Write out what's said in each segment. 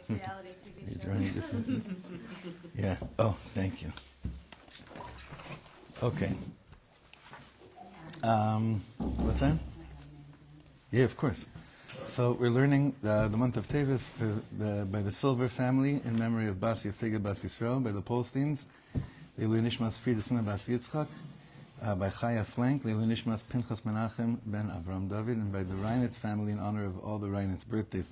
reality TV show. Journey, this is, yeah. Oh, thank you. Okay. What's that? Yeah, of course. So we're learning the month of Tevis by the Silver family in memory of Bas Yafiga Bas Yisrael, by the Polsteins, Leilu Nishmas Friedesuna Bas Yitzchak, by Chaya Flank, Leilu Nishmas Pinchas Menachem ben Avram David, and by the Reinitz family in honor of all the Reinitz birthdays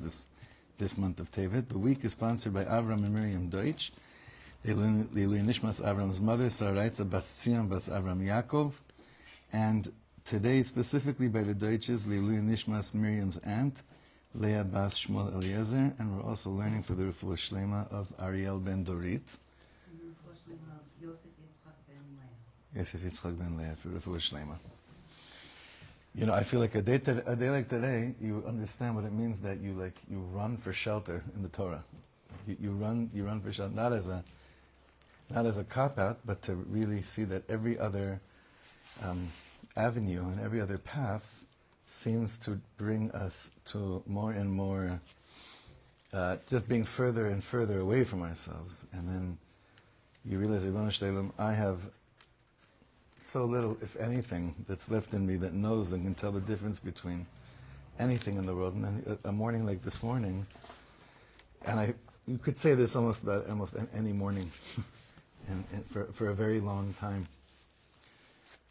this month of Tevet. The week is sponsored by Avram and Miriam Deutsch. Leilu Nishmas Avram's mother, Saraitza Bas Tzion Bas Avram Yaakov, and today specifically by the Deutsches, Leilu Nishmas Miriam's aunt, Leah Bas Shmuel Eliezer, and we're also learning for the Refuah Shlema of Ariel ben Dorit. Yosef Yitzchak ben Leah for Refuah Shlema. You know, I feel like a day like today, you understand what it means that you run for shelter in the Torah. You run for shelter, not as a cop-out, but to really see that every other avenue and every other path seems to bring us to more and more, just being further and further away from ourselves. And then you realize, I have so little, if anything, that's left in me that knows and can tell the difference between anything in the world. And then a morning like this morning, and you could say this almost about any morning, and for a very long time.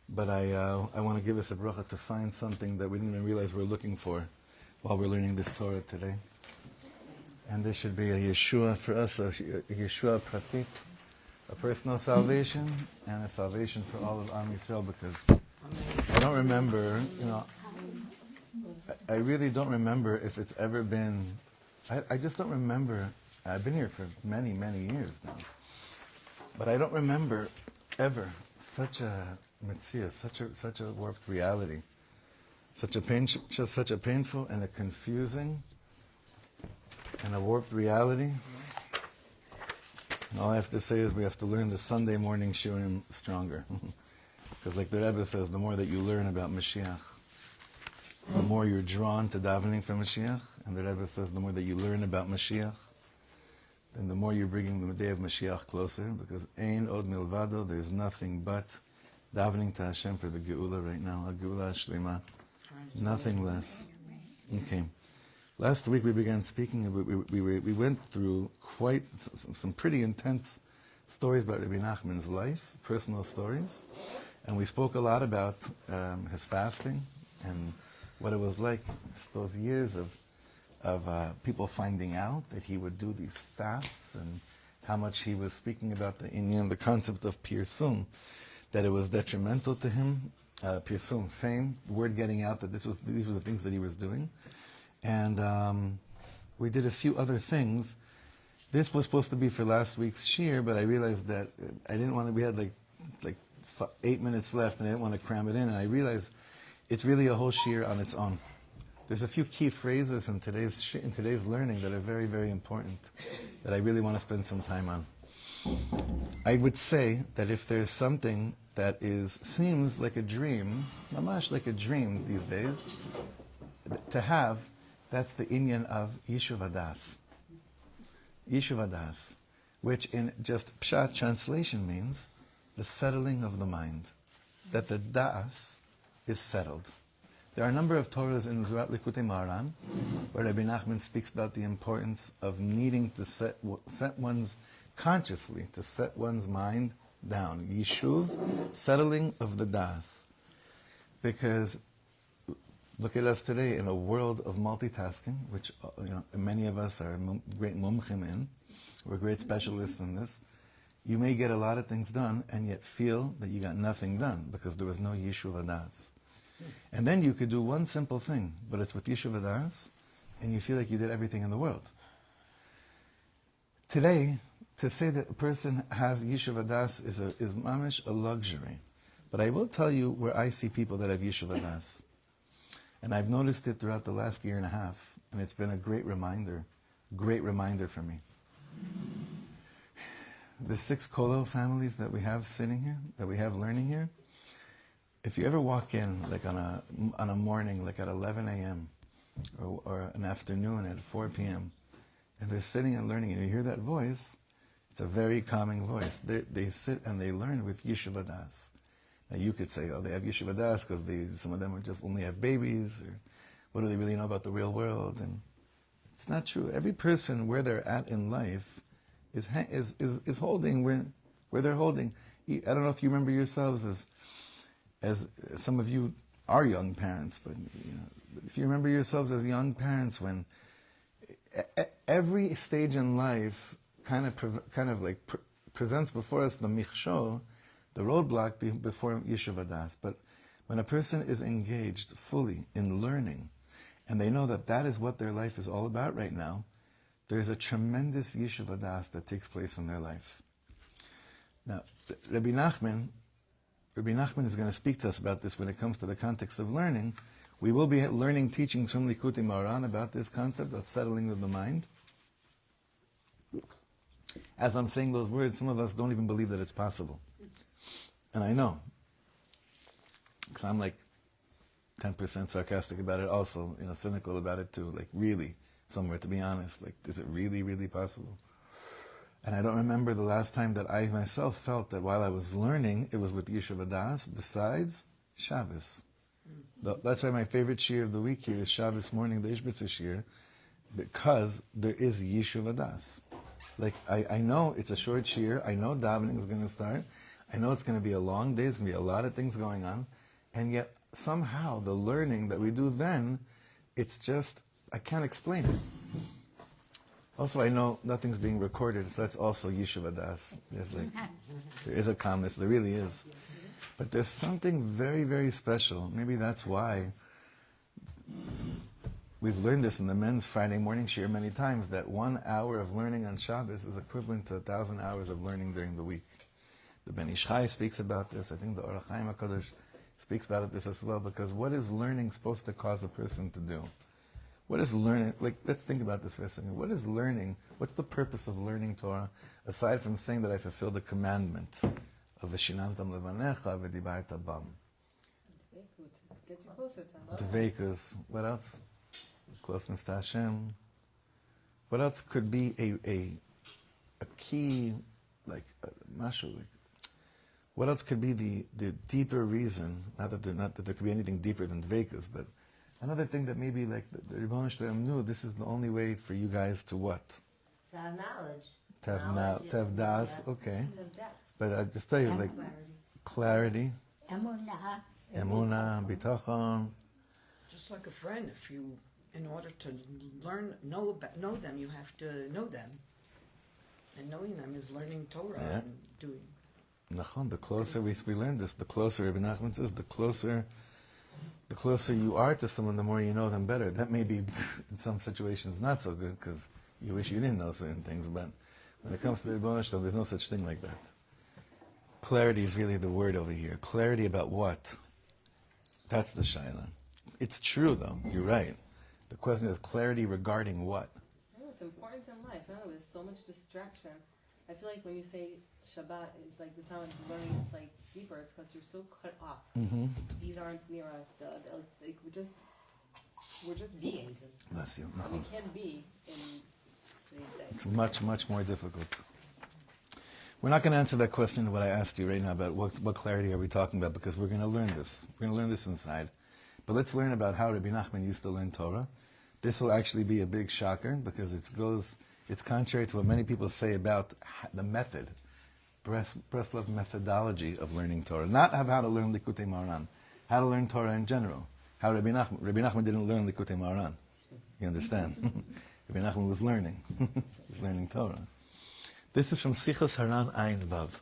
But I want to give us a bracha to find something that we didn't even realize we're looking for while we're learning this Torah today. And this should be a Yeshua for us, a Yeshua pratit, a personal salvation, and a salvation for all of Am Yisrael, because I don't remember, I really don't remember if it's ever been, I just don't remember. I've been here for many, many years now, but I don't remember ever such a mitzvah, such a warped reality, such a painful and a confusing and a warped reality. And all I have to say is we have to learn the Sunday morning shiurim stronger, because like the Rebbe says, the more that you learn about Mashiach, the more you're drawn to davening for Mashiach, and the Rebbe says the more that you learn about Mashiach, then the more you're bringing the day of Mashiach closer, because Ein Od Milvado, there's nothing but davening to Hashem for the Geula right now, a Geula Shlema, nothing less. Okay. Last week we began speaking, we went through quite some pretty intense stories about Rebbe Nachman's life, personal stories, and we spoke a lot about his fasting and what it was like, those years of people finding out that he would do these fasts, and how much he was speaking about the concept of pirsum, that it was detrimental to him, pirsum, fame, word getting out that these were the things that he was doing. And we did a few other things. This was supposed to be for last week's shir, but I realized that I didn't want to, we had like 8 minutes left, and I didn't want to cram it in, and I realized it's really a whole shir on its own. There's a few key phrases in today's learning that are very, very important, that I really want to spend some time on. I would say that if there's something that seems like a dream, mamash like a dream these days, to have, that's the inyan of Yishuv Hadas. Yishuv Hadas, which in just pshat translation means the settling of the mind, that the das is settled. There are a number of Torahs in Likutei Maharan where Rebbe Nachman speaks about the importance of needing to set one's consciously, to set one's mind down. Yishuv, settling of the das. Because look at us today in a world of multitasking, which many of us are great mumchim in. We're great specialists in this. You may get a lot of things done and yet feel that you got nothing done because there was no Yishuv Hadas. And then you could do one simple thing, but it's with Yishuv Hadas, and you feel like you did everything in the world. Today, to say that a person has Yishuv Hadas is mamish a luxury. But I will tell you where I see people that have Yishuv Hadas. And I've noticed it throughout the last year and a half, and it's been a great reminder for me. The 6 Kollel families that we have sitting here, that we have learning here, if you ever walk in, like on a morning, like at 11 a.m., or an afternoon at 4 p.m., and they're sitting and learning, and you hear that voice, it's a very calming voice. They sit and they learn with Yeshiva Das. Now you could say, oh, they have Yeshiva Das because some of them would just only have babies, or what do they really know about the real world? And it's not true. Every person where they're at in life is holding where they're holding. I don't know if you remember yourselves as some of you are young parents, but if you remember yourselves as young parents, when every stage in life kind of presents before us the michshol, the roadblock before Yeshiva Das. But when a person is engaged fully in learning, and they know that that is what their life is all about right now, there's a tremendous Yeshiva Das that takes place in their life. Now, Rebbe Nachman is going to speak to us about this when it comes to the context of learning. We will be learning teachings from Likutei Moharan about this concept of settling of the mind. As I'm saying those words, some of us don't even believe that it's possible. And I know, because I'm like 10% sarcastic about it also, cynical about it too, like really, somewhere, to be honest, like, is it really, really possible? And I don't remember the last time that I myself felt that while I was learning, it was with Yeshiva Das, besides Shabbos. That's why my favorite shir of the week here is Shabbos morning, the Ishbitzer shir, because there is Yeshiva Das. Like, I know it's a short shir, I know davening is going to start, I know it's going to be a long day, there's going to be a lot of things going on, and yet somehow the learning that we do then, it's just, I can't explain it. Also, I know nothing's being recorded, so that's also Yeshiva Das. There is a calmness, there really is. But there's something very, very special. Maybe that's why we've learned this in the men's Friday morning shir many times, that 1 hour of learning on Shabbos is equivalent to 1,000 hours of learning during the week. The Ben Ish Chai speaks about this. I think the Orach Chaim HaKadosh speaks about this as well, because what is learning supposed to cause a person to do? What is learning, let's think about this for a second. What is learning, what's the purpose of learning Torah, aside from saying that I fulfilled the commandment of V'shinantam levanecha v'dibarta bam? Gets you closer to Allah. Dveikus. What else? Closeness to Hashem. What else could be a key, what else could be the deeper reason, not that there could be anything deeper than Dveikus, but another thing that maybe the Rebbe Nachman knew, this is the only way for you guys to what? To have knowledge. To have das, okay. But I just tell you, And clarity, Emunah. bitachon. Just like a friend, in order to know them, you have to know them. And knowing them is learning Torah and doing. Nachon, the closer we learn this, the closer, Rebbe Nachman says, the closer you are to someone, the more you know them better. That may be, in some situations, not so good, because you wish you didn't know certain things, but when it comes to the Rebbe Nachman, there's no such thing like that. Clarity is really the word over here. Clarity about what? That's the shaila. It's true, though. You're right. The question is clarity regarding what? It's important in life. There's so much distraction. I feel like when you say Shabbat, it's like the time of learning is deeper. It's because you're so cut off. Mm-hmm. These aren't near us. We're just being. Bless you. We can't be in today's day. It's much, much more difficult. We're not going to answer that question, what I asked you right now, about what clarity are we talking about, because we're going to learn this. We're going to learn this inside. But let's learn about how Rebbe Nachman used to learn Torah. This will actually be a big shocker, because it's contrary to what many people say about the method, Breslov methodology of learning Torah. Not how to learn Likutei Moharan, how to learn Torah in general. How Rebbe Nachman didn't learn Likutei Moharan. You understand? Rebbe Nachman was learning. He was learning Torah. This is from Sichos Haran Ayin Vav.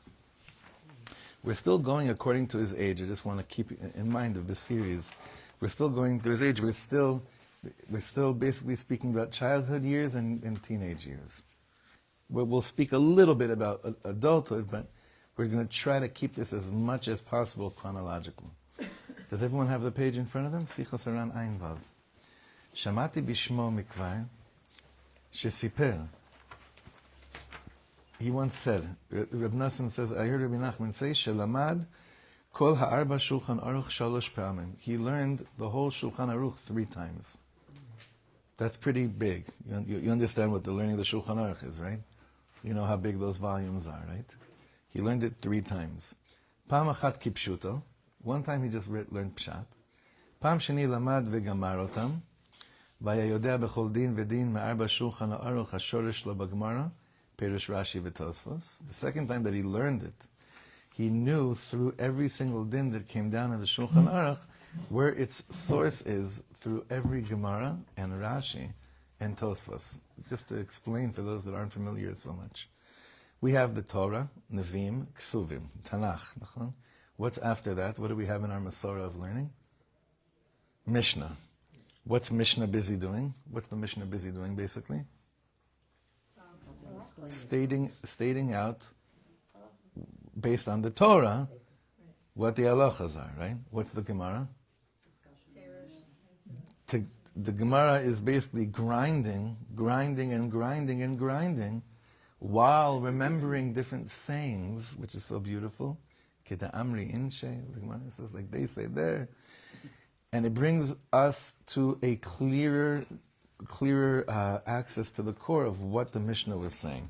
We're still going according to his age. I just want to keep in mind of this series. We're still going through his age. We're still basically speaking about childhood years and teenage years. We'll speak a little bit about adulthood, but we're going to try to keep this as much as possible chronological. Does everyone have the page in front of them? Sichos Haran Ayin Vav. Shamati bishmo mikvar shesiper. He once said, Rebbe Nachman says, I heard Rebbe Nachman say, Shelamad kol ha'arba shulchan aruch shalosh pa'amim. He learned the whole Shulchan Aruch 3 times. That's pretty big. You understand what the learning of the Shulchan Aruch is, right? You know how big those volumes are, right? He learned it 3 times. Pam achat kipshuto. One time he just learned pshat. Pam sheni lamad vegamar otam. Vaya yodea bechol din vedin me'arba Shulchan Aruch hashoresh lo bagmara. Perush Rashi v'Tosfos. The second time that he learned it, he knew through every single din that came down in the Shulchan Aruch where its source is through every Gemara and Rashi and Tosfos. Just to explain for those that aren't familiar so much. We have the Torah, Nevi'im, Ksuvim, Tanakh. What's after that? What do we have in our Masorah of learning? Mishnah. What's Mishnah busy doing? What's the Mishnah busy doing, basically? Stating out, based on the Torah, what the halachas are, right? What's the Gemara? The Gemara is basically grinding, while remembering different sayings, which is so beautiful. Kita amri inshe, the Gemara says, like they say there. And it brings us to a clearer access to the core of what the Mishnah was saying.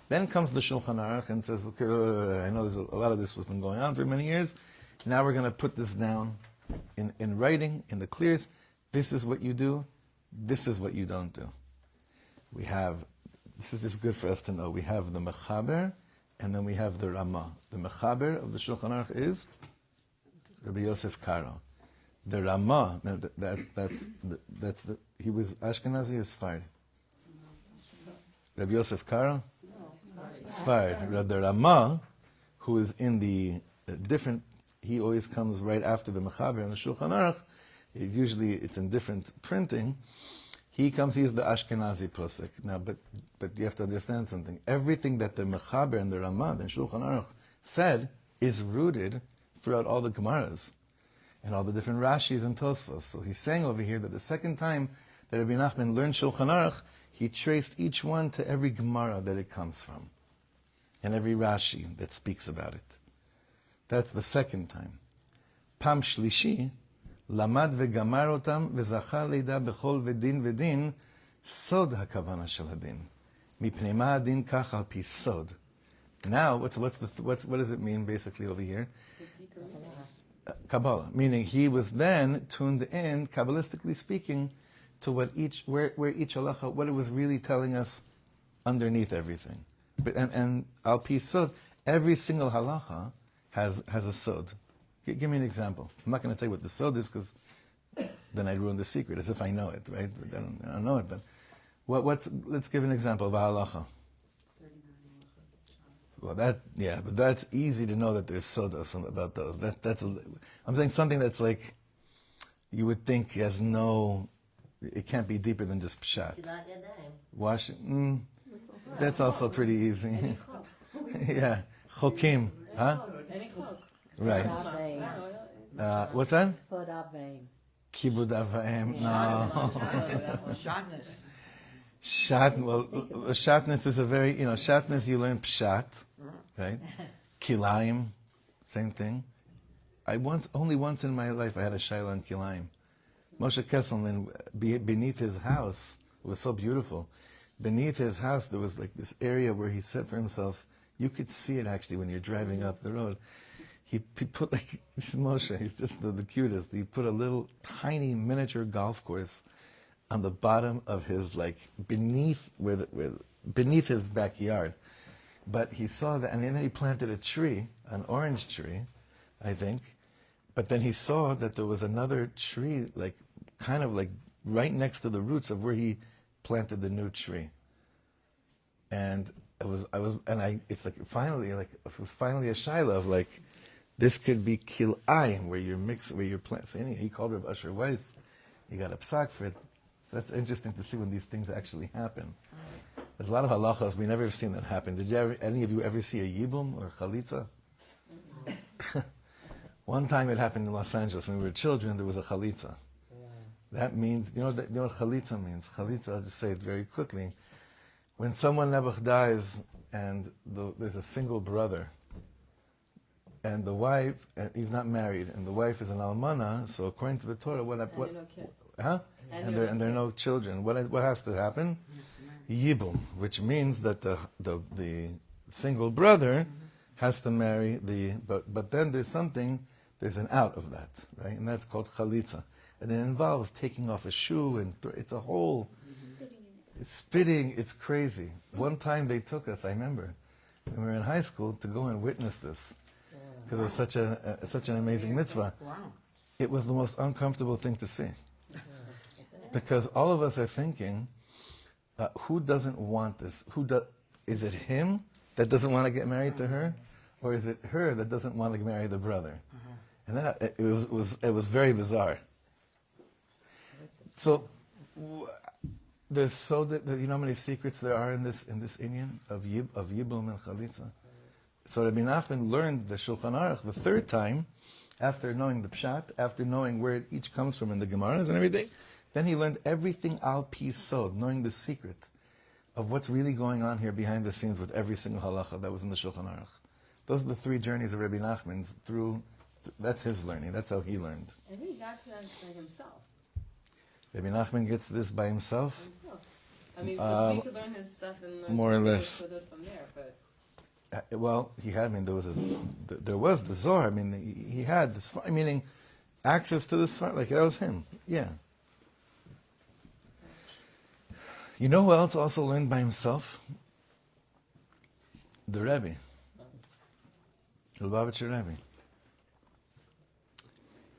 Then comes the Shulchan Aruch and says, okay, I know there's a lot of this has been going on for many years. Now we're going to put this down in writing, in the clears. This is what you do. This is what you don't do. We have, this is just good for us to know, we have the Mechaber, and then we have the Ramah. The Mechaber of the Shulchan Aruch is Rabbi Yosef Karo. The Ramah, he was Ashkenazi or Sfard? Rabbi Yosef Karo? Sfard. The Ramah, who is in the different, he always comes right after the Mechaber and the Shulchan Aruch. Usually it's in different printing. He is the Ashkenazi Posek. Now, but you have to understand something. Everything that the Mechaber and the Ramah and Shulchan Aruch said is rooted throughout all the Gemaras and all the different Rashis and Tosfos. So he's saying over here that the second time that Rebbe Nachman learned Shulchan Aruch, he traced each one to every Gemara that it comes from and every Rashi that speaks about it. That's the second time. Pam Shlishi, Lamad vegamar otam וזכה לידע בכל ודין ודין סוד הכוונה של הדין. מפני מה הדין כך על פי סוד. Now, what does it mean basically over here? Kabbalah, meaning he was then tuned in, Kabbalistically speaking, to what where each halacha, what it was really telling us underneath everything. But and al pi sod, every single halacha has a sod. Give me an example. I'm not going to tell you what the sod is because then I'd ruin the secret, as if I know it, right? I don't know it, but let's give an example of a halacha. Well, but that's easy to know that there's sodas about those. I'm saying something that's like, you would think it can't be deeper than just pshat. Wash, that's also pretty easy. Yeah, chokim, huh? Right. What's that? Kibud avaim. No. Shatness is a very, shatness you learn pshat, right? Kilayim, same thing. Only once in my life I had a shayla on kilayim. Moshe Kesselman, beneath his house, it was so beautiful. Beneath his house there was like this area where he said for himself, you could see it actually when you're driving up the road. He put this Moshe, he's just the cutest. He put a little tiny miniature golf course on the bottom of his, beneath his backyard. But he saw that, and then he planted a tree, an orange tree, I think. But then he saw that there was another tree, kind of right next to the roots of where he planted the new tree. And it was finally a shaila of this could be kilayim, where you're planting. He called Reb Asher Weiss. He got a psak for it. So that's interesting to see when these things actually happen. There's a lot of halachas we never have seen that happen. Did any of you ever see a yibum or chalitza? One time it happened in Los Angeles when we were children. There was a chalitza. That means, you know what chalitza means? Chalitza, I'll just say it very quickly. When someone nebuch dies and there's a single brother, and the wife, he's not married, and the wife is an almana, so according to the Torah, No kids. Huh? and there are no children. What has to happen? Yibum, which means that the single brother has to marry but then there's an out of that, right? And that's called chalitza. And it involves taking off a shoe, and it's a whole, it's spitting, it's crazy. One time they took us, I remember, when we were in high school, to go and witness this, because it was such an amazing mitzvah. Wow. It was the most uncomfortable thing to see. Because all of us are thinking, who doesn't want this? Is it him that doesn't want to get married to her? Or is it her that doesn't want to marry the brother? And that it was very bizarre. So there's you know how many secrets there are in this inyan of Yibum and Chalitza. So Rebbe Nachman learned the Shulchan Aruch the third time, after knowing the Pshat, after knowing where it each comes from in the Gemaras and everything. Then he learned everything al pi sod, knowing the secret of what's really going on here behind the scenes with every single halacha that was in the Shulchan Aruch. Those are the three journeys of Rebbe Nachman through. That's his learning. That's how he learned. And he got to that by himself. Rebbe Nachman gets this by himself. I mean, we could learn his stuff and more or less from there, but. Well, he had. I mean, there was the Zohar. I mean, he had this. Meaning, access to the Sfar. Like that was him. Yeah. You know who else also learned by himself? The Rebbe. The Lubavitcher Rebbe.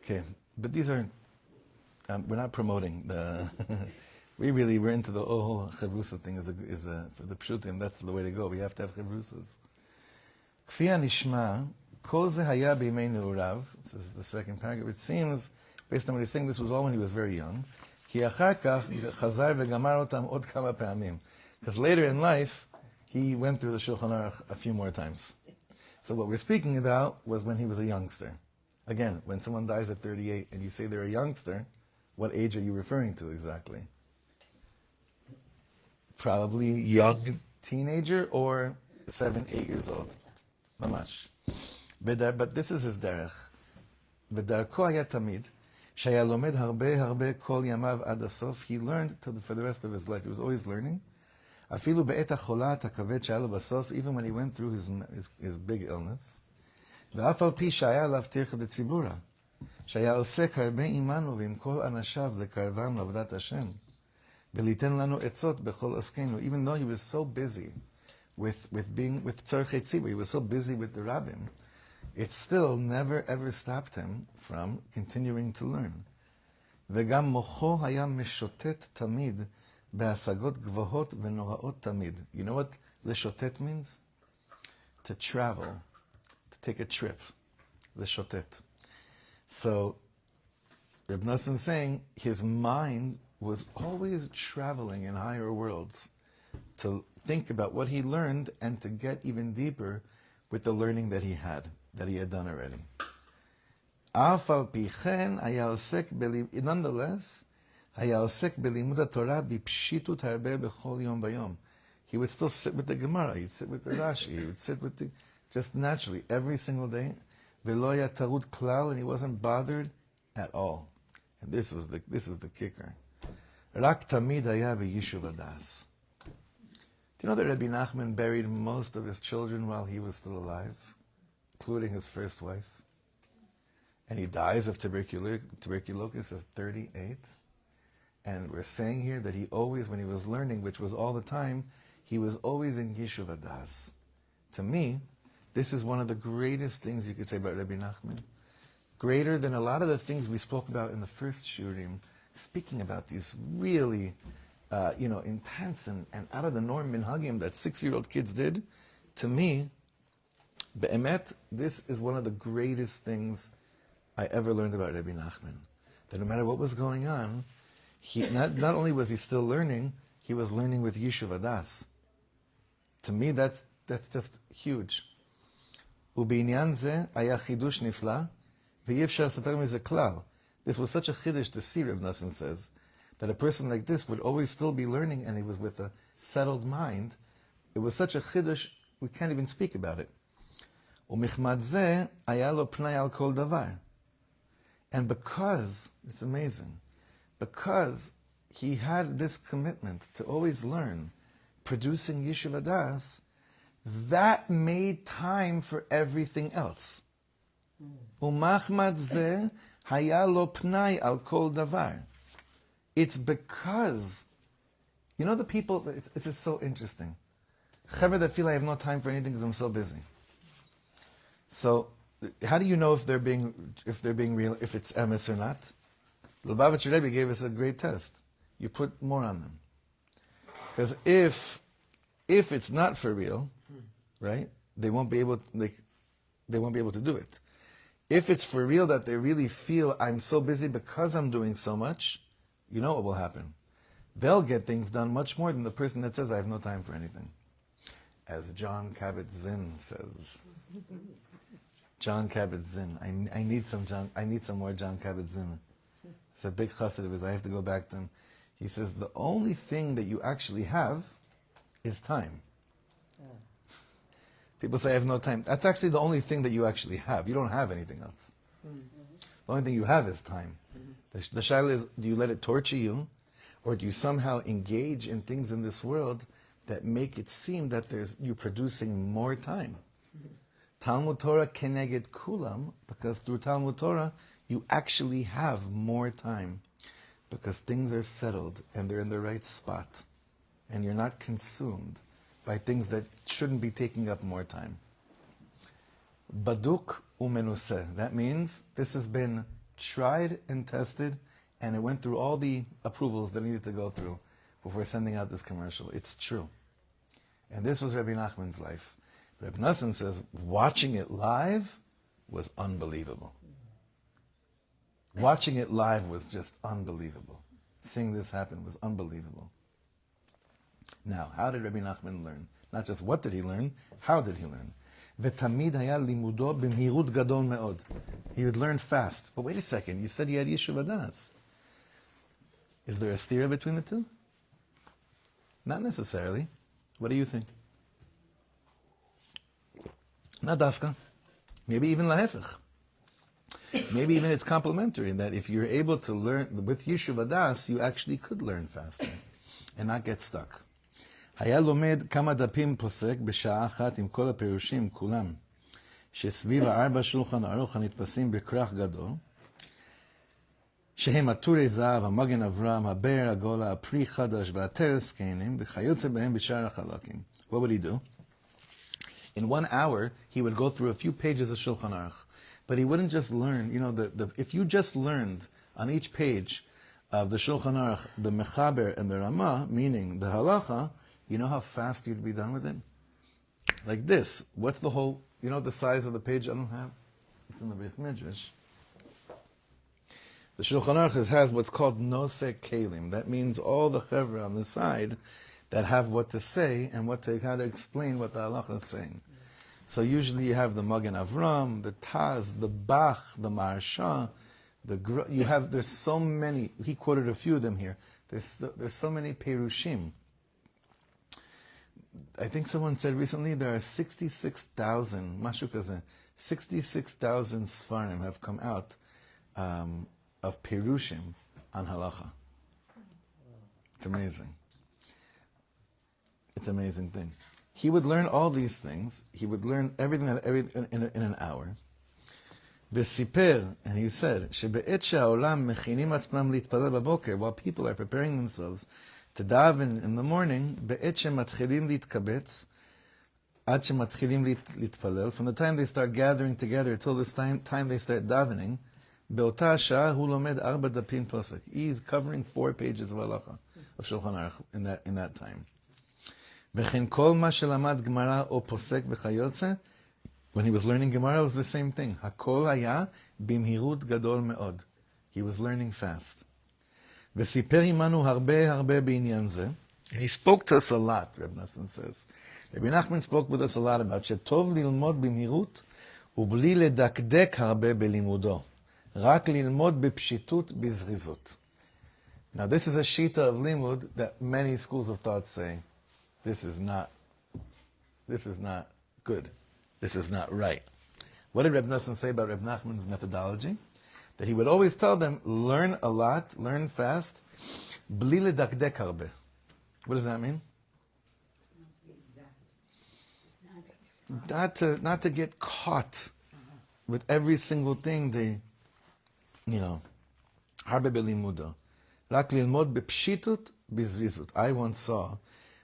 Okay, but these are, we're not promoting the, we're into the whole chavrusa thing for the pshutim, that's the way to go, we have to have chavrusas. Kfi nishma, kol ze haya b'yimei ne'urav, this is the second paragraph, it seems, based on what he's saying, this was all when he was very young, כי אחר כך חזר וגמר אותם עוד כמה פעמים. Because later in life, he went through the Shulchan Aruch a few more times. So what we're speaking about was when he was a youngster. Again, when someone dies at 38 and you say they're a youngster, what age are you referring to exactly? Probably young teenager or 7, 8 years old. Mamash. But this is his derech. בדרכו היה תמיד. שהיה לומד הרבה כל ימיו עד הסוף, he learned for the rest of his life. He was always learning. אפילו בעת החולת הכבד שהיה לו בסוף, even when he went through his big illness. ואף על פי שהיה עליו טרחה דציבורה, שהיה עוסק הרבה עמנו ועם כל אנשיו לקרבם לעבודת השם, וליתן לנו עצות בכל עסקנו, even though he was so busy with tzorchei tzibur, he was so busy with the rabbim, it still never ever stopped him from continuing to learn. וגם מוחו היה משוטט תמיד בהשגות גבוהות ונוראות תמיד. You know what לשוטט means? To travel, to take a trip. לשוטט. So, Rebbe Nachman is saying his mind was always traveling in higher worlds to think about what he learned and to get even deeper with the learning that he had done already. אף על פי כן היה עוסק nonetheless, היה עוסק בלימוד התורה בפשיטות הרבה בכל יום ויום. He would still sit with the Gemara, he'd sit with the Rashi, he would sit with just naturally, every single day. ולא היה טרוד כלל, and he wasn't bothered at all. And this is the kicker. רק תמיד היה ביישוב הדס. Do you know that Rebbe Nachman buried most of his children while he was still alive, including his first wife? And he dies of tuberculosis at 38. And we're saying here that he always, when he was learning, which was all the time, he was always in Yishuv Adas. To me, this is one of the greatest things you could say about Rebbe Nachman. Greater than a lot of the things we spoke about in the first shurim, speaking about these really intense and out of the norm minhagim that 6-year-old kids did. To me, be'emet, this is one of the greatest things I ever learned about Rebbe Nachman. That no matter what was going on, he not only was he still learning, he was learning with Yishuv Adas. To me, that's just huge. ובעניין זה היה חידוש נפלא, ואי אפשר לספר מזה כלל. This was such a chiddush to see, Rebbe Nachman says, that a person like this would always still be learning, and he was with a settled mind. It was such a chiddush, we can't even speak about it. ומחמד זה היה לו פנאי על כל דבר. And because, it's amazing, because he had this commitment to always learn, producing Yeshiva Das, that made time for everything else. Umachmad zeh haya lo pnai al kol davar. It's because, you know, the people, it's just so interesting. Chaver that feel I have no time for anything because I'm so busy. So, how do you know if they're being real, if it's emes or not? The Lubavitcher Rebbe gave us a great test. You put more on them. Because if it's not for real, right, they won't be able to do it. If it's for real that they really feel I'm so busy because I'm doing so much, you know what will happen. They'll get things done much more than the person that says I have no time for anything. As John Kabat-Zinn says. John Kabat-Zinn. I need some more John Kabat-Zinn. It's a big chassid of his. I have to go back to him. He says the only thing that you actually have is time. People say I have no time. That's actually the only thing that you actually have. You don't have anything else. The only thing you have is time. The shaila is, do you let it torture you, or do you somehow engage in things in this world that make it seem that you're producing more time? Talmud Torah keneged kulam, because through Talmud Torah you actually have more time, because things are settled and they're in the right spot, and you're not consumed by things that shouldn't be taking up more time. Baduk umenuseh. That means this has been tried and tested, and it went through all the approvals that it needed to go through before sending out this commercial. It's true. And this was Rebbe Nachman's life. Rebbe Nachman says, watching it live was unbelievable. Watching it live was just unbelievable. Seeing this happen was unbelievable. Now, how did Rebbe Nachman learn? Not just what did he learn, how did he learn? V'tamid haya limudo b'mhirut gadol me'od. He would learn fast. But wait a second, you said he had Yeshiva Das. Is there a stira between the two? Not necessarily. What do you think? Not dafka. Maybe even lahefech. Maybe even it's complementary in that if you're able to learn with Yeshiva Das, you actually could learn faster and not get stuck. היה לומד כמה דפים פוסק בשעה אחת עם כל הפירושים כולם, שסביב 4 שולחן ערוך הנתפסים בכרך גדול, שהם עטורי זהב, המגן אברהם, הבאר הגולה, הפרי חדש והתרס קיינים, וכיוצא בהם בשאר החלקים. What would he do? In 1 hour, he would go through a few pages of Shulchan Aruch. But he wouldn't just learn, if you just learned on each page of the Shulchan Aruch, the Mechaber and the Ramah, meaning the Halacha, you know how fast you'd be done with it? Like this. What's the whole, the size of the page I don't have? It's in the Beis Midrash. The Shulchan Aruch has what's called Nosek Kelim. That means all the chevra on the side that have what to say and how to explain what the halacha is saying. So usually you have the Magen Avram, the Taz, the Bach, the Maharsha, there's so many, he quoted a few of them here, there's so many Perushim. I think someone said recently there are 66,000, mashu kazeh, 66,000 Sfarim have come out of Perushim on halacha. It's amazing. It's an amazing thing. He would learn all these things. He would learn everything in an hour. V'siper, and he said, שבעת שהעולם מכינים עצמם להתפלל בבוקר, while people are preparing themselves to daven in the morning, בעת שמתחילים להתקבץ, עד שמתחילים להתפלל, from the time they start gathering together till this time they start davening, באותה השעה הוא לומד 4 דפים פוסק. He's covering 4 pages of halacha, of Shulchan Aruch in that time. וכן כל מה שלמד גמרא או פוסק וכיוצא, when he was learning Gemara, it was the same thing. הכל היה במהירות גדול מאוד. He was learning fast. וסיפר עמנו הרבה בעניין זה. And he spoke to us a lot, Rebbe Nachman says. Rebbe Nachman spoke with us a lot about שטוב ללמוד במהירות ובלי לדקדק הרבה בלימודו. רק ללמוד בפשיטות בזריזות. Now this is a shita of limud that many schools of thought say, this is not good. This is not right. What did Rebbe Nachman say about Rebbe Nachman's methodology? That he would always tell them, learn a lot, learn fast, Bli ledakdek harbe. What does that mean? Not to get caught with every single thing harbe belimudo. Rak lilmod bepshitut bizrizut. I once saw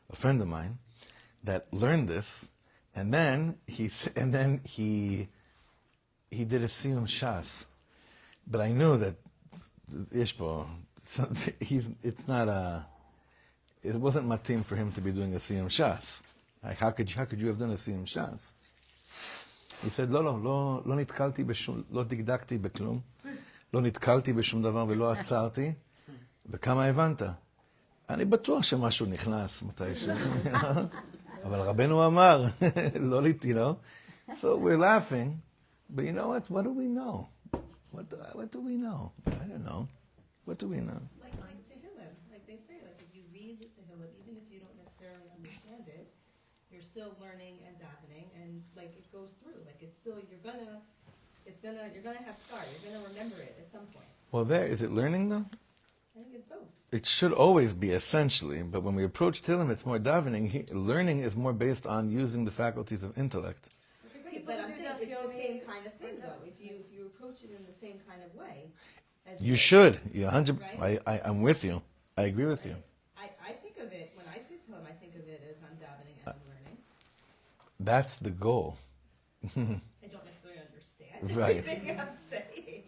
a friend of mine that learned this, and then he did a siyum shas. But I knew that Ishbo, it wasn't matim for him to be doing a siyum shas. Like, how could you have done a siyum shas? He said, לא נתקלתי בשום, לא דקדקתי בכלום, לא נתקלתי בשום דבר ולא עצרתי, וכמה הבנת? אני בטוח שמשהו נכנס מתישהו. אבל רבנו אמר, לא So we're laughing, but you know what? What do we know? What do we know? I don't know. What do we know? Like Tehillim, like they say, like if you read the Tehillim, even if you don't necessarily understand it, you're still learning and davening, and like it goes through. Like it's still you're gonna have scar. You're gonna remember it at some point. Well, is it learning though? I think it's both. It should always be essentially, but when we approach Tehillim, it's more davening. Learning is more based on using the faculties of intellect. Right, but I'm saying it's the same kind of thing, though. If you approach it in the same kind of way, as You should. You're 100. Right? I'm with you. I agree with you. I think of it when I say Tehillim, I think of it as I'm davening and I'm learning. That's the goal. I don't necessarily understand Right. everything I'm saying.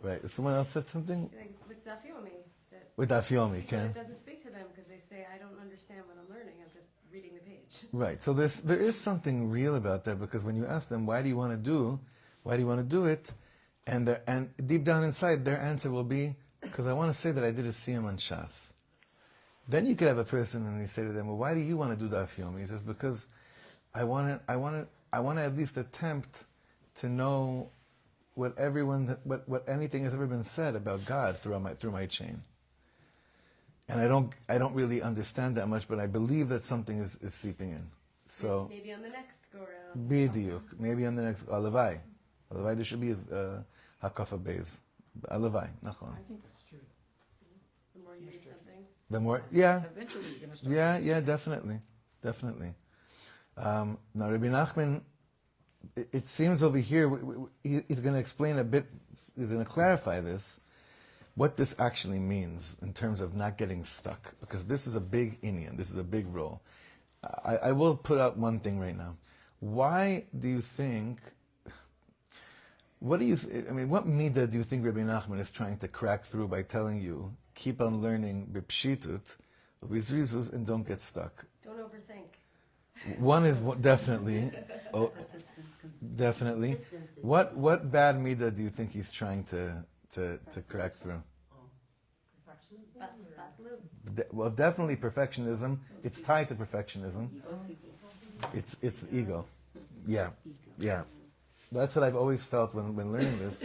Right. Someone else said something? Like with Dafyomi, that With Afyomi, it Ken. doesn't speak to them because they say, I don't understand what I'm learning, I'm just reading the page. Right. So there is something real about that, because when you ask them, why do you want to do it? And deep down inside, their answer will be, because I want to say that I did a siyum on Shas. Then you could have a person and you say to them, well, why do you want to do Daf Yomi? He says, because I want to at least attempt to know what anything has ever been said about God through my chain. And I don't really understand that much, but I believe that something is seeping in. So Maybe on the next go around. Bidiyuk. Maybe on the next Alavai. Alavai, there should be Hakafa Beis. Alavai, nachon. I think that's true. The more you read something. The more, yeah. Eventually you're going to start. Yeah, definitely. Now, Rebbe Nachman, it seems over here, he's going to explain a bit, he's going to clarify this, what this actually means in terms of not getting stuck, because this is a big inyan, this is a big role. I will put out one thing right now. Why do you think, what midah do you think Rebbe Nachman is trying to crack through by telling you, keep on learning b'pshitut, b'zrizus, and don't get stuck? Don't overthink. One is definitely, definitely. What bad midah do you think he's trying to crack through? Well, definitely perfectionism. It's tied to perfectionism. It's ego. Yeah. That's what I've always felt when learning this.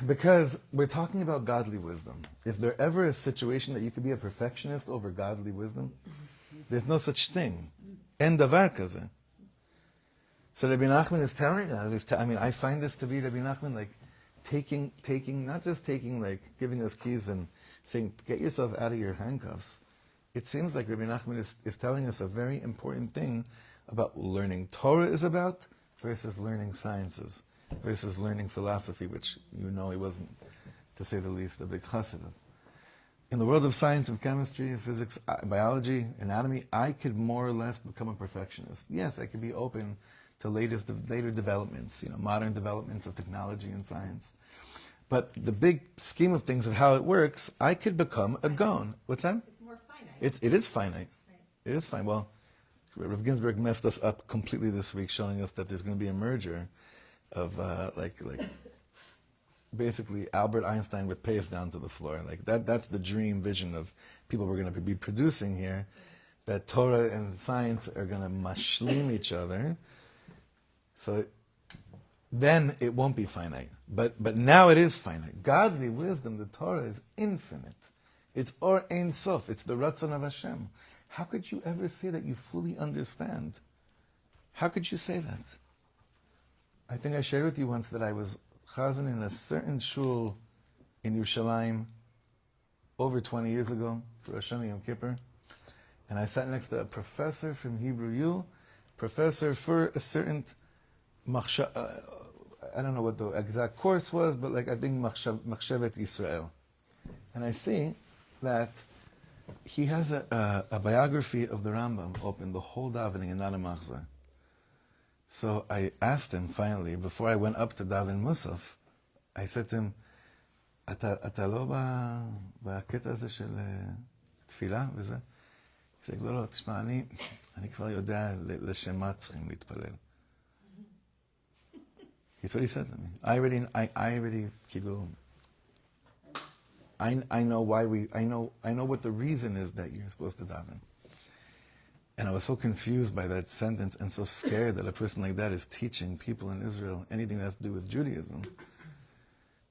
Because we're talking about godly wisdom. Is there ever a situation that you could be a perfectionist over godly wisdom? There's no such thing. En davar kaze. So Rebbe Nachman is telling us, I find this to be Rebbe Nachman like taking, not just taking, like giving us keys and saying, get yourself out of your handcuffs. It seems like Rebbe Nachman is telling us a very important thing about learning Torah is about versus learning sciences, versus learning philosophy, which he wasn't, to say the least, a big chassid of. In the world of science, of chemistry, of physics, biology, anatomy, I could more or less become a perfectionist. Yes, I could be open to later developments, modern developments of technology and science. But the big scheme of things, of how it works, I could become a gon. What's that? It's more finite. It is finite. Right. It is fine. Well, Rav Ginsburg messed us up completely this week, showing us that there's going to be a merger of basically Albert Einstein with Pace down to the floor. Like that's the dream vision of people we're going to be producing here, that Torah and science are going to mashlim each other. So then it won't be finite. But now it is finite. Godly wisdom, the Torah, is infinite. It's Or Ein Sof. It's the Ratzon of Hashem. How could you ever say that you fully understand? How could you say that? I think I shared with you once that I was chazan in a certain shul in Yerushalayim over 20 years ago for Rosh Hashanah Yom Kippur, and I sat next to a professor from Hebrew U, professor for a certain I don't know what the exact course was, but like I think Machshevet Israel. And I see that he has a biography of the Rambam open, the whole davening, and not a machzor. So I asked him finally, before I went up to daven Musaf, I said to him, אתה לא בקטע הזה של תפילה וזה? He's like, לא, תשמע, אני כבר יודע לשם מה צריכים להתפלל. That's what he said to me. I already, כאילו, I know I know what the reason is that you're supposed to daven. And I was so confused by that sentence and so scared that a person like that is teaching people in Israel anything that has to do with Judaism.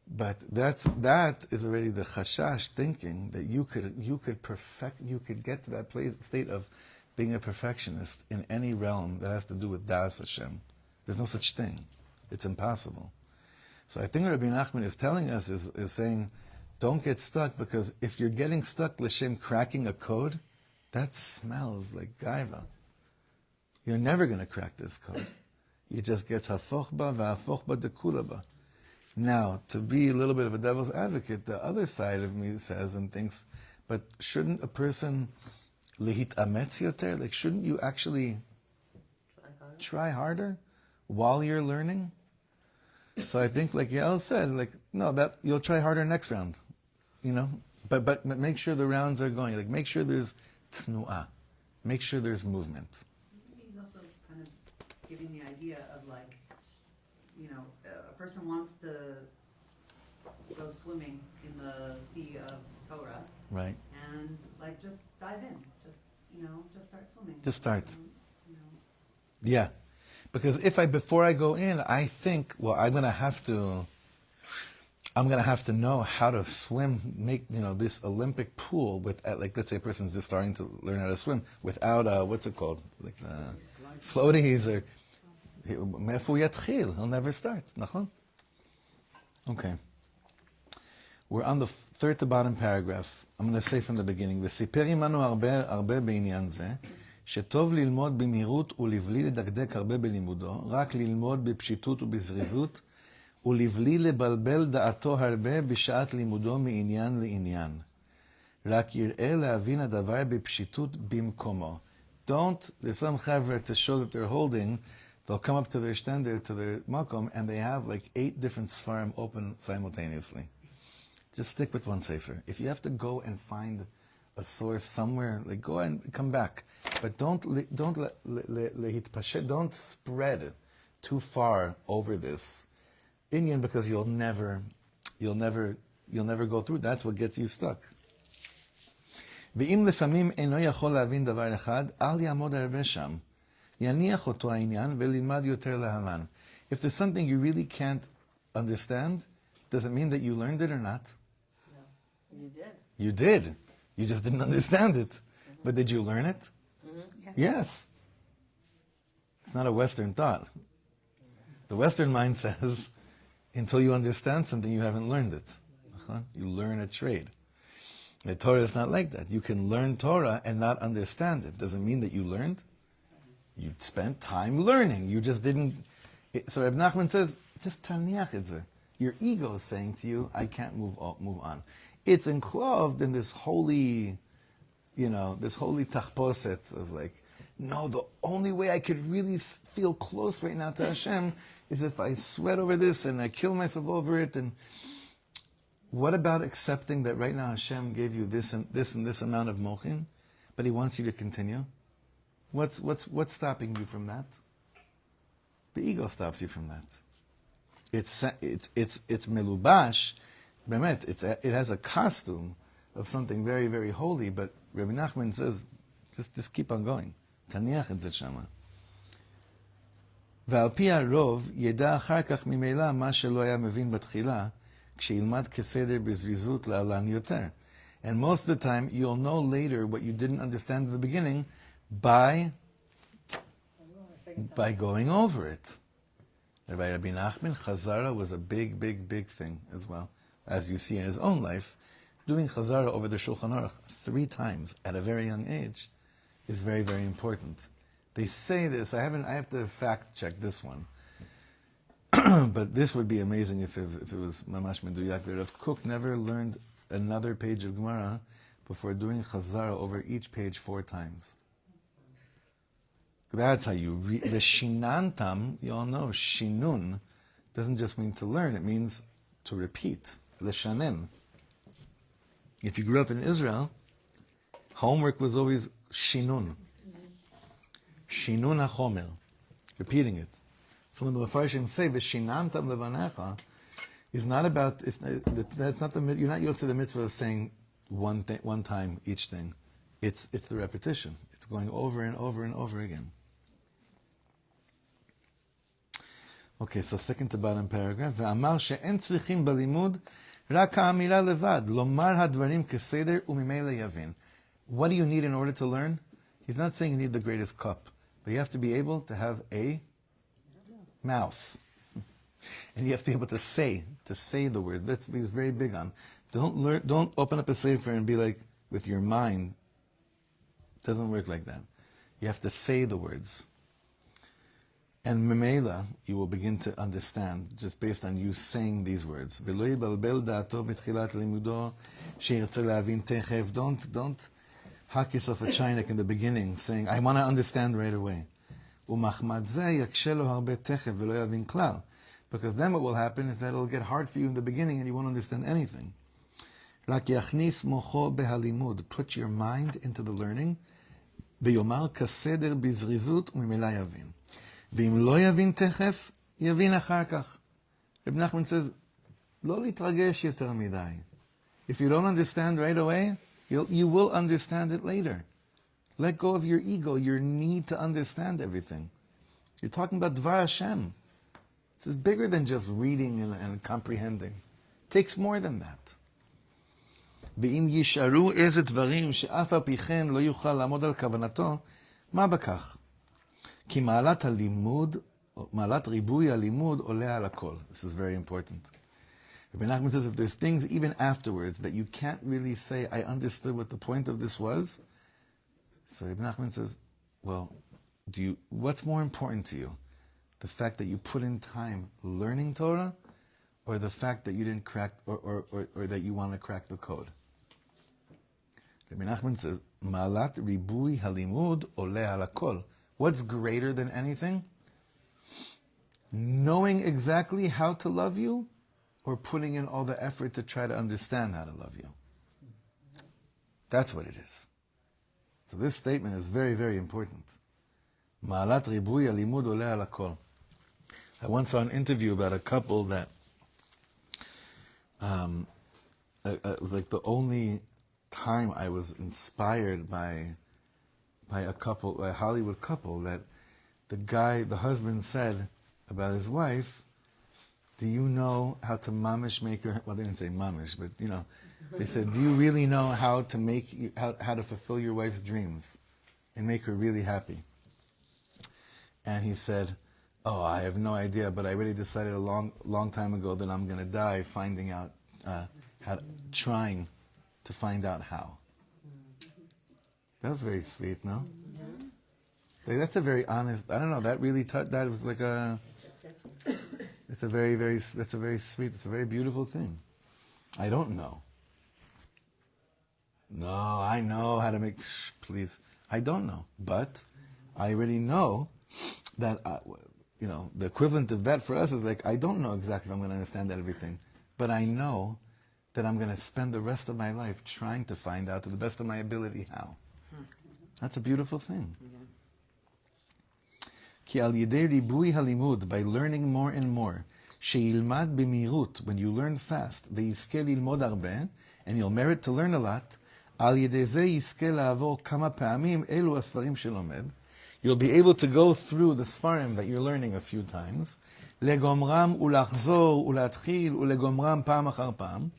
But that is already the chashash thinking that you could get to that state of being a perfectionist in any realm that has to do with Das Hashem. There's no such thing. It's impossible. So I think what Rebbe Nachman is telling us is saying, don't get stuck, because if you're getting stuck l'shem cracking a code, that smells like gaiva. You're never going to crack this code. You just get hafoch ba v'hafoch ba dekula ba. Now, to be a little bit of a devil's advocate, the other side of me says and thinks, but shouldn't a person lehit ametz yoter? Like, shouldn't you actually try harder while you're learning? So I think, like Yael said, like, no, that you'll try harder next round, you know. But make sure the rounds are going. Like, make sure there's tnu'ah. Make sure there's movement. He's also kind of giving the idea of, like, you know, a person wants to go swimming in the sea of Torah. Right. And, like, just dive in. Just, you know, just start swimming. Just start. You know. Yeah. Because before I go in, I think, well, I'm gonna have to know how to swim, make, you know, this Olympic pool with, like, let's say a person's just starting to learn how to swim without, what's it called? Like, floaties, or, מאיפה הוא יתחיל? He'll never start, נכון? Okay. We're on the third to bottom paragraph. I'm going to say from the beginning, וסיפר עמנו הרבה בעניין זה, שטוב ללמוד במהירות ולבלי לדקדק הרבה בלימודו, רק ללמוד בפשיטות ובזריזות, ולבלי לבלבל דעתו הרבה בשעת לימודו מעניין לעניין. רק יראה להבין הדבר בפשיטות במקומו. There's some חבר'ה to show that they're holding, they'll come up to their standard, to their makom, and they have like 8 different sfarim open simultaneously. Just stick with one sefer. If you have to go and find a source somewhere, like, go and come back. But don't spread too far over this inyan, because you'll never go through. That's what gets you stuck. ואם לפעמים אינו יכול להבין דבר אחד, אל יעמוד הרבה שם. יניח אותו העניין וללמד יותר להלן. If there's something you really can't understand, does it mean that you learned it or not? No, you did. You did. You just didn't understand it. Mm-hmm. But did you learn it? Mm-hmm. Yes. It's not a Western thought. The Western mind says, until you understand something, you haven't learned it. You learn a trade. The Torah is not like that. You can learn Torah and not understand it. Doesn't mean that you learned. You spent time learning. You just didn't. So Rebbe Nachman says, just taniach it. Your ego is saying to you, I can't move on. It's enclosed in this holy, this holy tachposet of like, no, the only way I could really feel close right now to Hashem is if I sweat over this and I kill myself over it. And what about accepting that right now Hashem gave you this and this and this amount of mochin, but He wants you to continue? What's stopping you from that? The ego stops you from that. It's melubash, bemet. It has a costume of something very, very holy. But Rebbe Nachman says, just keep on going. תניח את זה שמה. ועל פי הרוב ידע אחר כך ממילא מה שלא היה מבין בתחילה, כשילמד כסדר בזריזות להלן יותר. And most of the time you'll know later what you didn't understand in the beginning by going over it. By Rebbe Nachman, Chazara was a big, big, big thing as well. As you see in his own life, doing Chazara over the Shulchan Aruch 3 times at a very young age is very, very important. They say this, I have to fact check this one. But this would be amazing if it was Mamash Meduyak. That Rav Kook never learned another page of Gemara before doing Chazara over each page 4 times. That's how you read. The Shinantam, you all know, Shinun, doesn't just mean to learn, it means to repeat. Leshanen. If you grew up in Israel, homework was always Shinun. Shinun HaChomer. Repeating it. So when the Mefarshim say, V'shinantam levanecha, is not about, that's not the, you're not yotze the mitzvah of saying one time each thing. It's the repetition. It's going over and over and over again. Okay, so second to bottom paragraph. ואמר שאין צריכים בלימוד רק האמירה לבד, לומר הדברים כסדר וממילא יבין. What do you need in order to learn? He's not saying you need the greatest cup, but you have to be able to have a mouth. And you have to be able to say the word. That's what he was very big on. Don't open up a sefer and be like, with your mind. It doesn't work like that. You have to say the words. And memela, you will begin to understand just based on you saying these words. Don't hack yourself a chinik in the beginning, saying, I want to understand right away. Because then what will happen is that it'll get hard for you in the beginning and you won't understand anything. Put your mind into the learning. ויאמר כסדר בזריזות וממילא יבין. ואם לא יבין תכף, יבין אחר כך. Rebbe Nachman says, לא להתרגש יותר מדי. If you don't understand right away, you will understand it later. Let go of your ego, your need to understand everything. You're talking about Dvar Hashem. This is bigger than just reading and comprehending. It takes more than that. ואם יישארו איזה דברים שאף על פי כן לא יוכל לעמוד על כוונתו, מה בכך? כי מעלת הלימוד, מעלת ריבוי הלימוד עולה על הכל. This is very important. Rebbe Nachman says if there's things even afterwards that you can't really say, I understood what the point of this was, so Rebbe Nachman says, well, what's more important to you? The fact that you put in time learning Torah, or the fact that you didn't crack, or that you want to crack the code? Rebbe Nachman says, Malat ribui halimud ole al hakol. What's greater than anything? Knowing exactly how to love you, or putting in all the effort to try to understand how to love you. That's what it is. So this statement is very, very important. Ma'alat ribui halimud ole al hakol. I once saw an interview about a couple that it was like the only time I was inspired by a Hollywood couple, that the husband said about his wife, do you know how to mamish make her, well, they didn't say mamish, but they said, do you really know how to how to fulfill your wife's dreams and make her really happy? And he said, oh, I have no idea, but I already decided a long time ago that I'm going to die finding out, trying to find out how. That was very sweet, no? Like, that's a very honest, I don't know, that really that was like it's a very, very, that's a very sweet, it's a very beautiful thing. I don't know. No, I know how to make, please. I don't know, but I already know that, the equivalent of that for us is like, I don't know exactly if I'm going to understand everything, but I know that I'm going to spend the rest of my life trying to find out to the best of my ability how. That's a beautiful thing. Ki al yedei ribui halimud, by learning more and more, sheilmad b'mirut, when you learn fast, ve'yizke lilmod arbe, and you'll merit to learn a lot, al yedei ze yizke la'avor kama pa'amim elu asfarim shelomed, you'll be able to go through the Sfarim that you're learning a few times, legomram ulachzor ulatchil ulegomram pam achar pam,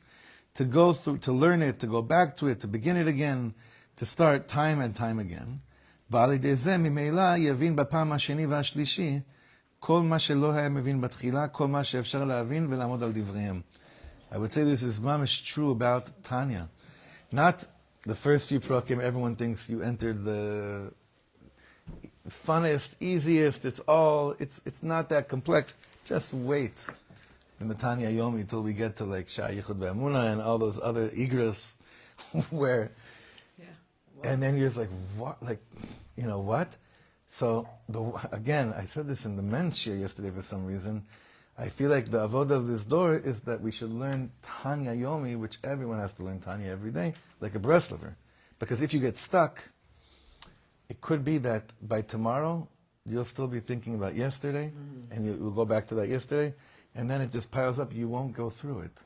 to go through, to learn it, to go back to it, to begin it again, to start time and time again. ועל ידי זה ממילא יבין בפעם השני והשלישי כל מה שלא היה מבין בתחילה, כל מה שאפשר להבין ולעמוד על דבריהם. I would say this is mamish true about Tanya. Not the first few prakim, everyone thinks you entered the funnest, easiest, it's not that complex. Just wait. The Matanya Yomi till we get to like Shah Yichud Ve'emunah and all those other igras where, and then you're just like, what? Like, what? So, again, I said this in the men's shir yesterday for some reason. I feel like the avodah of this door is that we should learn Tanya Yomi, which everyone has to learn Tanya every day, like a Breslover. Because if you get stuck, it could be that by tomorrow, you'll still be thinking about yesterday, and you'll go back to that yesterday, and then it just piles up, you won't go through it.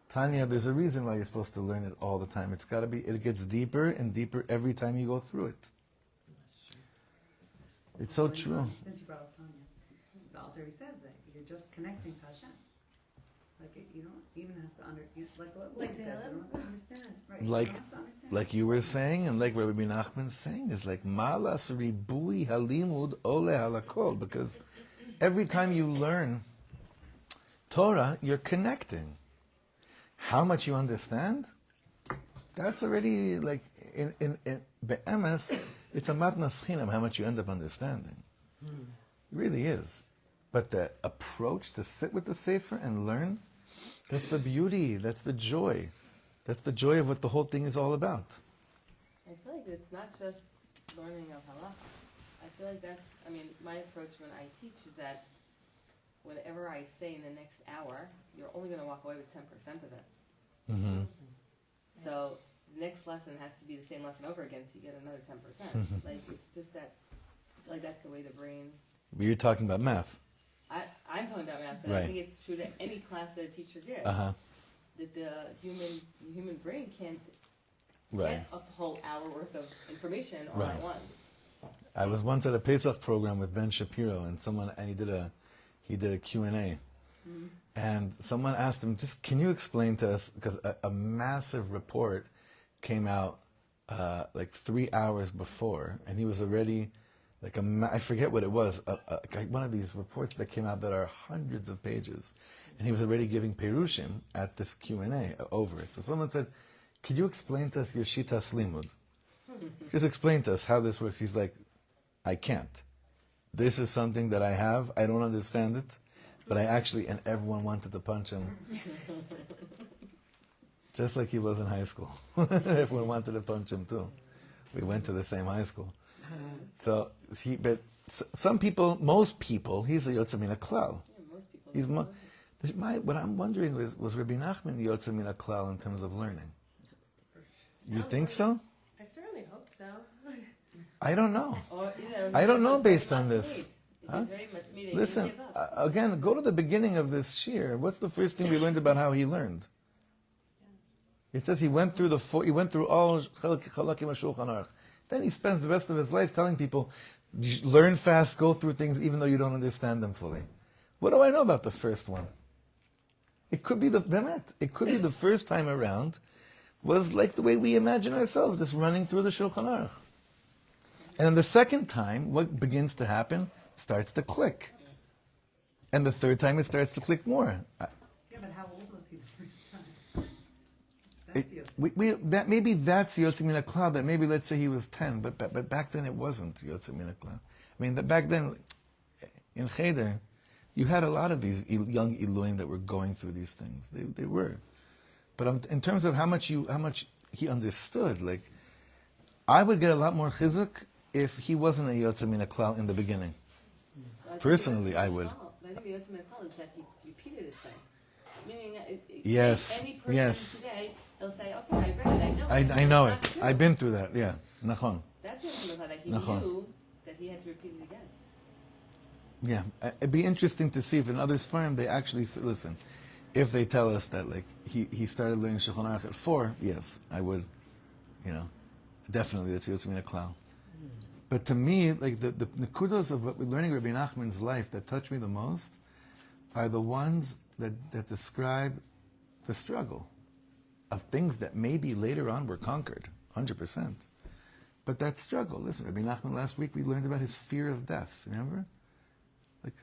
Tanya, there's a reason why you're supposed to learn it all the time. It's got to be, it gets deeper and deeper every time you go through it. It's so true. Since you brought up Tanya, the Alter says that you're just connecting to Hashem. Like you don't even have to like what Like said, Dylan? you don't have to understand. Right. Like- you don't have to understand. Like you were saying, and like Rebbe Nachman's saying, is like malas ribui halimud ole halakol, because every time you learn Torah, you're connecting. How much you understand, that's already like in be'emes, it's a matnas chinam, how much you end up understanding. It really is. But the approach to sit with the Sefer and learn, that's the beauty, that's the joy. That's the joy of what the whole thing is all about. I feel like it's not just learning of halacha. I feel like my approach when I teach is that whatever I say in the next hour, you're only going to walk away with 10% of it. Mm-hmm. So the next lesson has to be the same lesson over again, so you get another 10%. Like, it's just that, I feel like that's the way the brain... You're talking about math. I'm talking about math, but Right. I think it's true to any class that a teacher gives. Uh-huh. That the human brain can't Right. get a whole hour worth of information all Right. at once. I was once at a Pesach program with Ben Shapiro, and he did a Q&A. And someone asked him, just can you explain to us, because a massive report came out like 3 hours before, and he was already, like I forget what it was, one of these reports that came out that are hundreds of pages, and he was already giving Perushim at this Q&A over it. So someone said, could you explain to us your Shitas Limud? Just explain to us how this works. He's like, I can't. This is something that I have, I don't understand it, but I actually, and everyone wanted to punch him. Just like he was in high school. Everyone wanted to punch him too. We went to the same high school. So, some people, most people, he's a Yotze Min HaKlal. Yeah, most people. What I'm wondering was Rebbe Nachman Yotze Min HaKlal in terms of learning? You think so? I certainly hope so. I don't know. Or, I don't know it's based very on much this. need. Huh? It's very much me that Listen, you give up. again, go to the beginning of this shir. What's the first thing we learned about how he learned? It says he went through all Chalakim HaShulchan Aruch. Then he spends the rest of his life telling people, learn fast, go through things even though you don't understand them fully. What do I know about the first one? It could be the first time around was like the way we imagine ourselves, just running through the Shulchan Aruch. And then the second time, what begins to happen? It starts to click. And the third time, it starts to click more. Yeah, but how old was he the first time? That's Maybe that's Yotze Min HaKlal, that maybe let's say he was 10, but back then it wasn't Yotze Min HaKlal. I mean, back then, in Cheder, you had a lot of these young Elohim that were going through these things. They were. But in terms of how much he understood, like, I would get a lot more chizuk if he wasn't a Yotze Min HaKlal in the beginning. Personally, I would. I think the Yotze Min HaKlal is that he repeated his thing. Meaning, Yes, any person yes. today, he'll say, okay, I read it, I know it. I know It's it. not I've true. been through that, yeah. Nachon. That's Yotze Min HaKlal, that he Nachon. knew that he had to repeat it again. Yeah, it'd be interesting to see if in other Sfarim they actually listen. If they tell us that, like, he started learning Shulchan Aruch at 4, yes, I would, definitely that's Yotze Min HaKlal. But to me, like, the nekudos of what we're learning Rebbe Nachman's life that touch me the most are the ones that describe the struggle of things that maybe later on were conquered, 100%. But that struggle, listen, Rebbe Nachman, last week we learned about his fear of death, remember? Like,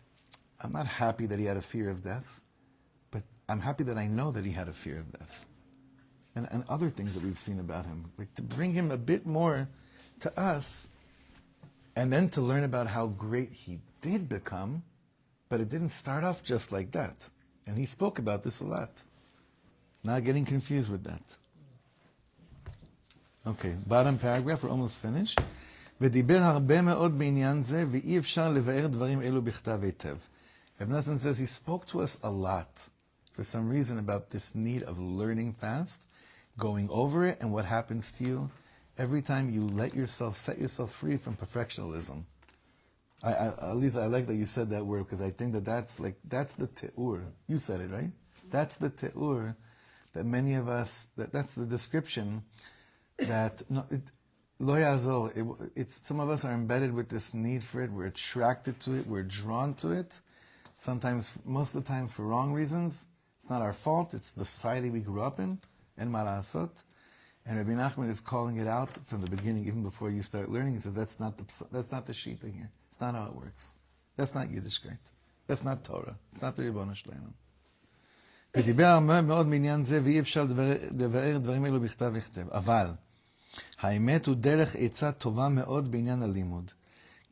I'm not happy that he had a fear of death, but I'm happy that I know that he had a fear of death. and other things that we've seen about him. Like to bring him a bit more to us, and then to learn about how great he did become, but it didn't start off just like that. And he spoke about this a lot. Not getting confused with that. Okay, bottom paragraph, we're almost finished. ודיבר הרבה מאוד בעניין זה, ואי אפשר לבאר דברים אלו בכתב היטב. Rebbe Nachman says he spoke to us a lot, for some reason, about this need of learning fast, going over it, and what happens to you every time you set yourself free from perfectionism. At least I like that you said that word, because I think that's the te'ur. You said it, right? That's the te'ur that many of us, that's the description that, lo yazor, some of us are embedded with this need for it, we're attracted to it, we're drawn to it, sometimes, most of the time for wrong reasons. It's not our fault, it's the society we grew up in, and ma la'asot. And Rebbe Nachman is calling it out from the beginning, even before you start learning. He says, that's not the shita here. It's not how it works. That's not Yiddishkeit. That's not Torah. It's not the Ribono Shleinu. ודיבר הרבה מאוד בעניין זה, ואי אפשר לבאר דברים אלו בכתב וכתב. אבל, האמת הוא דרך עצה טובה מאוד בעניין הלימוד.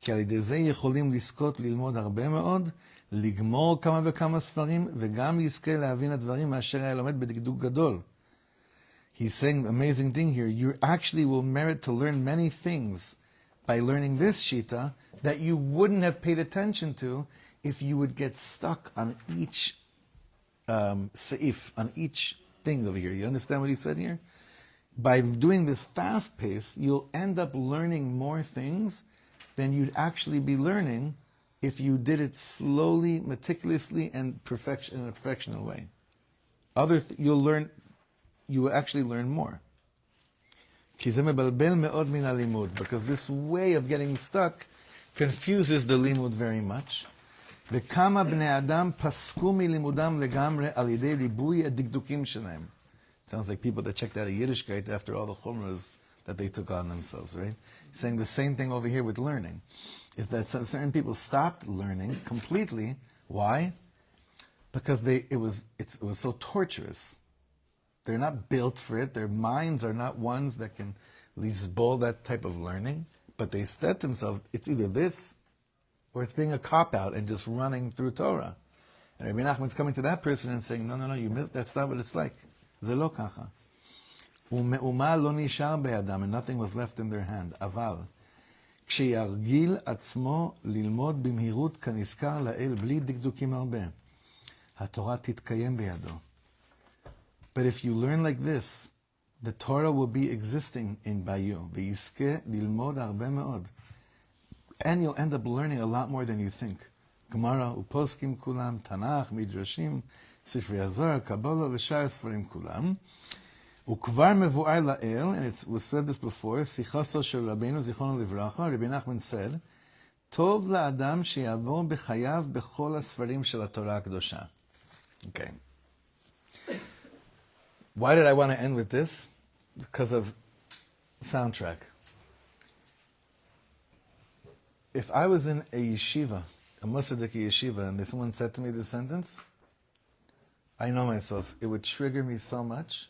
כי על ידי זה יכולים לזכות ללמוד הרבה מאוד, לגמור כמה וכמה ספרים, וגם יזכה להבין הדברים מאשר היה לומד בדקדוק גדול. He's saying the amazing thing here. You actually will merit to learn many things by learning this shita that you wouldn't have paid attention to if you would get stuck on each seif, on each thing over here. You understand what he said here? By doing this fast pace, you'll end up learning more things than you'd actually be learning if you did it slowly, meticulously, and in a perfectional way. You will actually learn more. Because this way of getting stuck confuses the limud very much. וכמה בני אדם פסקו מלימודם לגמרי על ידי ריבוי הדקדוקים שלהם. Sounds like people that checked out of Yiddishkeit after all the chumras that they took on themselves, right? Saying the same thing over here with learning. Is that certain people stopped learning completely. Why? Because it was so torturous. They're not built for it. Their minds are not ones that can lisbol that type of learning. But they said to themselves, it's either this, or it's being a cop-out and just running through Torah. And Rebbe Nachman's coming to that person and saying, no, you missed, that's not what it's like. זה לא ככה. ומאומה לא נשאר בידם, and nothing was left in their hand. אבל, כשירגיל עצמו ללמוד במהירות כנזכר לאל בלי דקדוקים הרבה, התורה תתקיים בידו. But if you learn like this, the Torah will be existing by you. ויזכה ללמוד הרבה מאוד. And you'll end up learning a lot more than you think. גמרא ופוסקים כולם, תנ"ך, מדרשים, ספרי הזוהר, קבלה ושאר ספרים כולם. וכבר מבואר לאל, and it was said this before, שיחסו של רבינו זיכרונו לברכה, Rebbe Nachman said, טוב לאדם שיעבור בחייו בכל הספרים של התורה הקדושה. Okay. Why did I want to end with this? Because of soundtrack. If I was in a yeshiva, a Mossadiki yeshiva, and if someone said to me this sentence, I know myself, it would trigger me so much,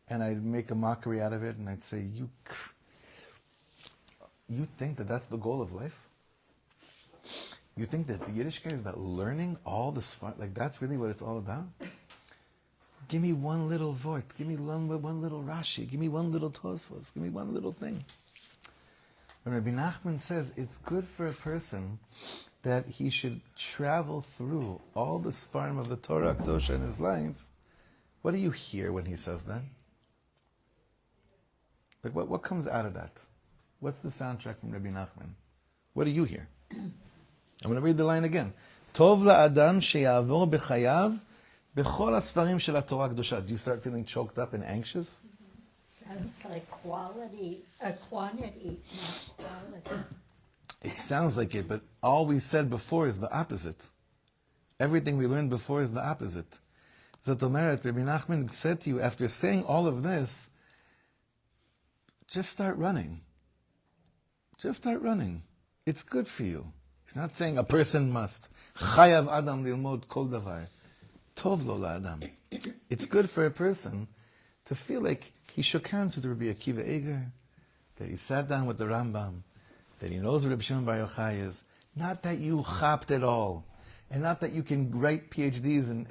and I'd make a mockery out of it, and I'd say, you think that that's the goal of life? You think that the Yiddishkeit is about learning all the smart, like that's really what it's all about? Give me one little vort, give me one little Rashi, give me one little Tosfos, give me one little thing. When Rebbe Nachman says it's good for a person that he should travel through all the Sfarim of the Torah Kedosha in his life, what do you hear when he says that? Like what comes out of that? What's the soundtrack from Rebbe Nachman? What do you hear? I'm going to read the line again. Tov la'adam sheyavor b'chayav b'chol הספרים של התורה הקדושה. Do you start feeling choked up and anxious? Sounds like quantity, not quality. It sounds like it, but all we said before is the opposite. Everything we learned before is the opposite. Zot omeret, Rebbe Nachman said to you, after saying all of this, just start running. Just start running. It's good for you. He's not saying a person must. Chayav adam lilmod kol davar. Tov lo la'adam. It's good for a person to feel like he shook hands with Rabbi Akiva Eger, that he sat down with the Rambam, that he knows what Rabbi Shimon Bar Yochai is. Not that you chapped it all, and not that you can write PhDs and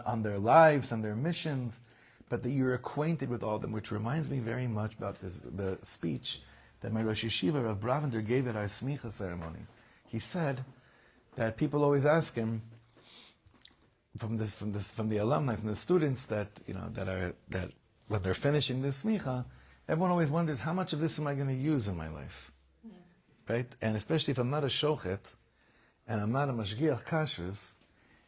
on their lives and their missions, but that you're acquainted with all of them, which reminds me very much about the speech that my Rosh Yeshiva, Rav Bravender, gave at our smicha ceremony. He said that people always ask him, from the alumni, from the students that when they're finishing this smicha, everyone always wonders, how much of this am I going to use in my life? Right? And especially if I'm not a shochet, and I'm not a mashgiach kashrus,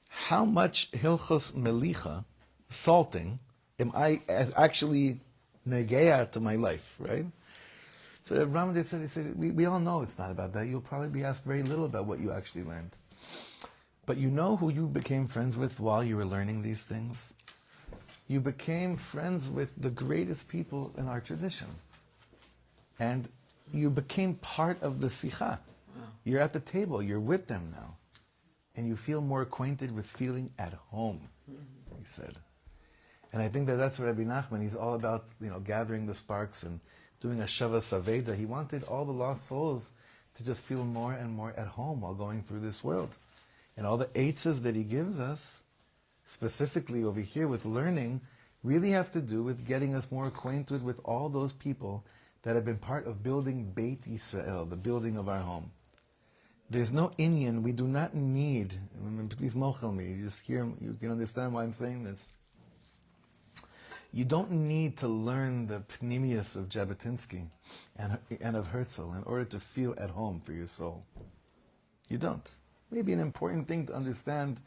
how much hilchos melicha, salting, am I actually negea to my life, right? So Rav said, we all know it's not about that. You'll probably be asked very little about what you actually learned. But you know who you became friends with while you were learning these things? You became friends with the greatest people in our tradition. And you became part of the sicha. Wow. You're at the table, you're with them now. And you feel more acquainted with feeling at home, he said. And I think that's what Rebbe Nachman, he's all about, gathering the sparks and doing a Shava Saveda. He wanted all the lost souls to just feel more and more at home while going through this world. And all the eitzes that he gives us, specifically over here with learning, really have to do with getting us more acquainted with all those people that have been part of building Beit Yisrael, the building of our home. There's no Inyan, we do not need, please mochel me, you just hear, you can understand why I'm saying this. You don't need to learn the pnimius of Jabotinsky and of Herzl in order to feel at home for your soul. You don't. Maybe an important thing to understand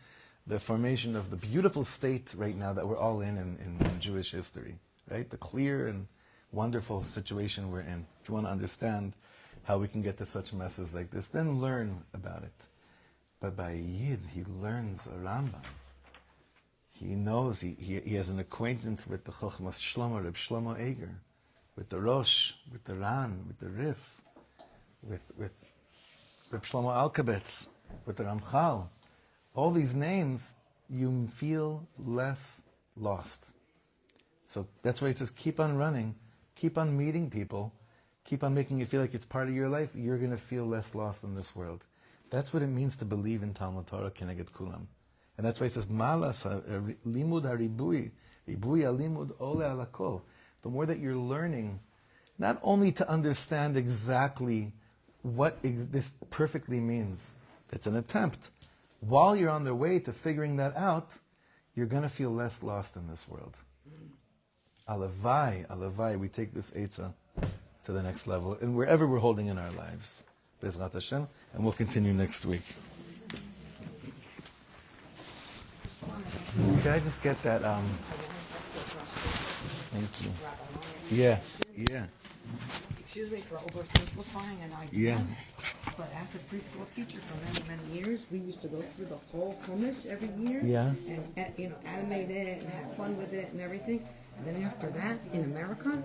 the formation of the beautiful state right now that we're all in Jewish history, right? The clear and wonderful situation we're in. If you want to understand how we can get to such messes like this, then learn about it. But by Yid, he learns a Rambam. He knows, he has an acquaintance with the Chochmas Shlomo, Reb Shlomo Eger, with the Rosh, with the Ran, with the Rif, with Reb Shlomo Alkabetz, with the Ramchal. All these names, you feel less lost. So that's why he says, keep on running, keep on meeting people, keep on making it feel like it's part of your life. You're going to feel less lost in this world. That's what it means to believe in Talmud Torah Keneged Kulam. And that's why he says, Malas limud haribui, ribui alimud ole alakol. The more that you're learning, not only to understand exactly what this perfectly means, it's an attempt. While you're on the way to figuring that out, you're going to feel less lost in this world. Alavai, we take this Eitzah to the next level, and wherever we're holding in our lives. Bezrat Hashem, and we'll continue next week. Can I just get that? Thank you. Yeah. Excuse me for oversimplifying an idea. Yeah. But as a preschool teacher for many, many years, we used to go through the whole Chumash every year. Yeah. And animate it and have fun with it and everything. And then after that, in America,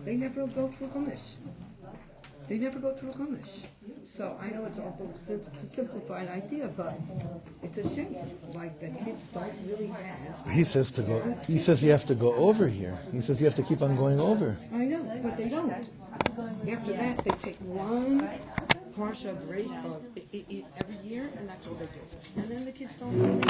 they never go through Chumash. They never go through Chumash. So I know it's also a simplified idea, but it's a shame. Like the kids don't really have. He says to go. He says you have to go over here. He says you have to keep on going over. I know, but they don't. After that, they take one parsha break every year, and that's all they do. And then the kids don't really